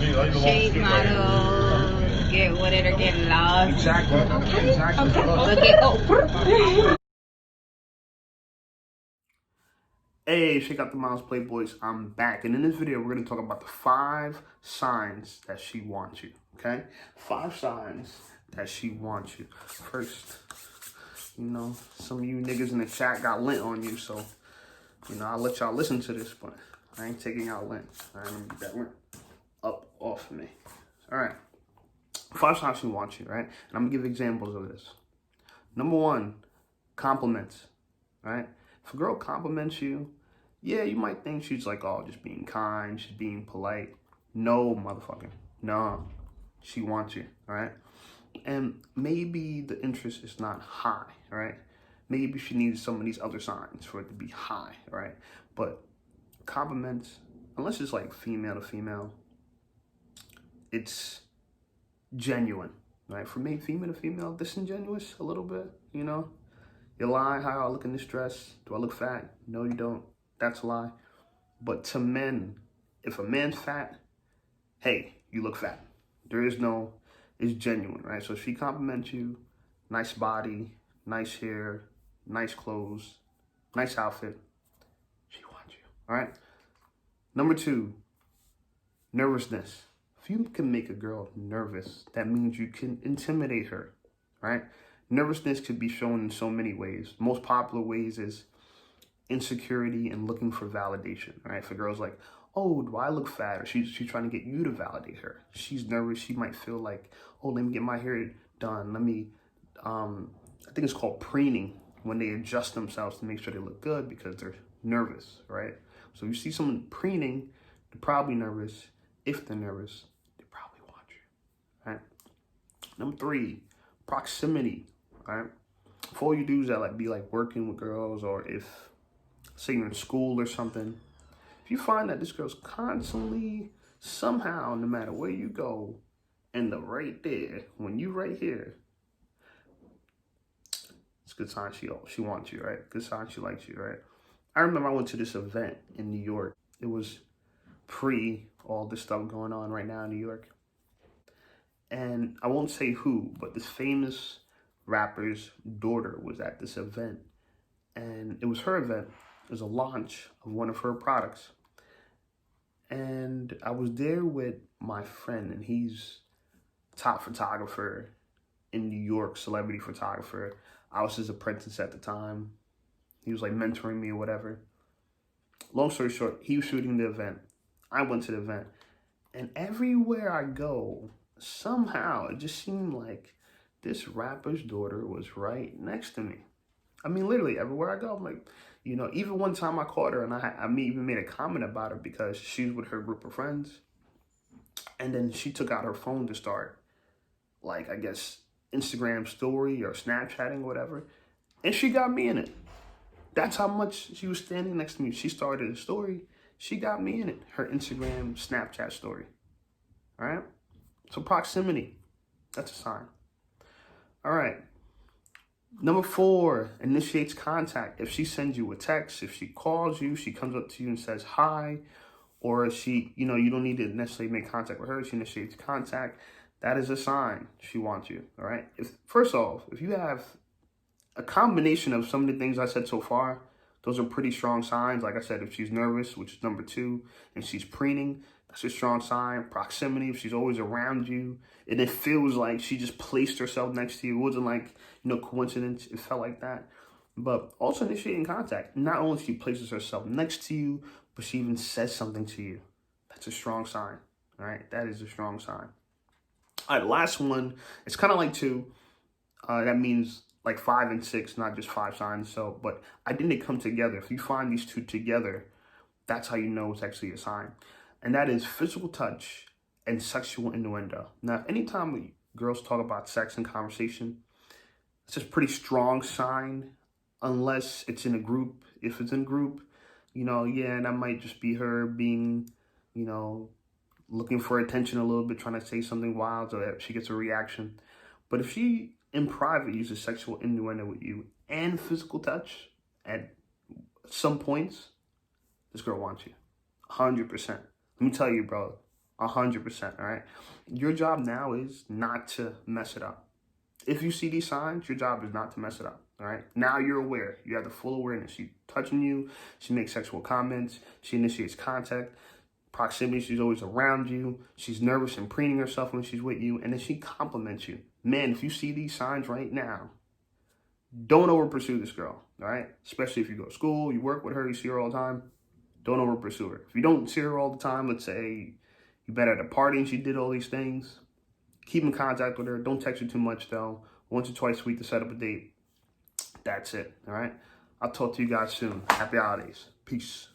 Shade models, get with it or get lost. Exactly. Exactly. Okay. Oh. Hey, check out the Miles Playboys. I'm back. And in this video, we're going to talk about the 5 signs that she wants you. Okay? 5 signs that she wants you. First, some of you niggas in the chat got lint on you. So, I'll let y'all listen to this, but I ain't taking out lint. All right, let me get that lint up off of me. All right. 5 signs she wants you, right? And I'm going to give examples of this. Number 1, compliments, right? If a girl compliments you, yeah, you might think she's like, oh, just being kind, she's being polite. No, motherfucker. No, she wants you, all right? And maybe the interest is not high, right? Maybe she needs some of these other signs for it to be high, right? But compliments, unless it's like female to female, it's genuine, right? For me, female to female, disingenuous a little bit, You lie, how I look in this dress. Do I look fat? No, you don't. That's a lie. But to men, if a man's fat, hey, you look fat. It's genuine, right? So if she compliments you, nice body, nice hair, nice clothes, nice outfit, she wants you, all right? Number 2, nervousness. If you can make a girl nervous, that means you can intimidate her, right? Nervousness could be shown in so many ways. The most popular ways is insecurity and looking for validation, right? If a girl's like, oh, do I look fat? Or she's trying to get you to validate her. She's nervous. She might feel like, oh, let me get my hair done. I think it's called preening, when they adjust themselves to make sure they look good because they're nervous, right? So you see someone preening, they're probably nervous. If they're nervous, they probably want you, right? Number 3, proximity, right? If all you do is be working with girls, or if, say you're in school or something, if you find that this girl's constantly, somehow, no matter where you go, and the right there, when you right here, it's a good sign she wants you, right? Good sign she likes you, right? I remember I went to this event in New York. It was pre all this stuff going on right now in New York. And I won't say who, but this famous rapper's daughter was at this event. And it was her event. It was a launch of one of her products. And I was there with my friend, and he's a top photographer in New York, celebrity photographer. I was his apprentice at the time. He was mentoring me or whatever. Long story short, he was shooting the event. I went to the event. And everywhere I go, somehow it just seemed like this rapper's daughter was right next to me. I mean, literally everywhere I go, I'm like, even one time I caught her, and I even made a comment about her because she's with her group of friends. And then she took out her phone to start, I guess, Instagram story or Snapchatting or whatever. And she got me in it. That's how much she was standing next to me. She started a story. She got me in it. Her Instagram, Snapchat story. All right? So proximity. That's a sign. All right. Number 4, initiates contact. If she sends you a text, if she calls you, she comes up to you and says hi, or she, you don't need to necessarily make contact with her, she initiates contact, that is a sign she wants you, all right? First off, if you have a combination of some of the things I said so far, those are pretty strong signs. Like I said, if she's nervous, which is number 2, and she's preening, that's a strong sign. Proximity, if she's always around you, and it feels like she just placed herself next to you. It wasn't coincidence. It felt like that. But also initiating contact. Not only she places herself next to you, but she even says something to you. That's a strong sign. All right, that is a strong sign. All right, last one. It's kind of like 2. That means 5 and 6, not just 5 signs. So, but I think they come together. If you find these 2 together, that's how you know it's actually a sign. And that is physical touch and sexual innuendo. Now, anytime girls talk about sex in conversation, it's a pretty strong sign, unless it's in a group. If it's in a group, that might just be her being, looking for attention a little bit, trying to say something wild so that she gets a reaction. But if she, in private, uses sexual innuendo with you and physical touch at some points, this girl wants you. 100%. Let me tell you, bro, 100%, all right? Your job now is not to mess it up. If you see these signs, your job is not to mess it up, all right? Now you're aware. You have the full awareness. She's touching you. She makes sexual comments. She initiates contact. Proximity, she's always around you. She's nervous and preening herself when she's with you. And then she compliments you. Man, if you see these signs right now, don't over pursue this girl, all right? Especially if you go to school, you work with her, you see her all the time. Don't over pursue her. If you don't see her all the time, let's say you met at a party and she did all these things, keep in contact with her. Don't text her too much, though. Once or twice a week to set up a date. That's it, all right? I'll talk to you guys soon. Happy holidays. Peace.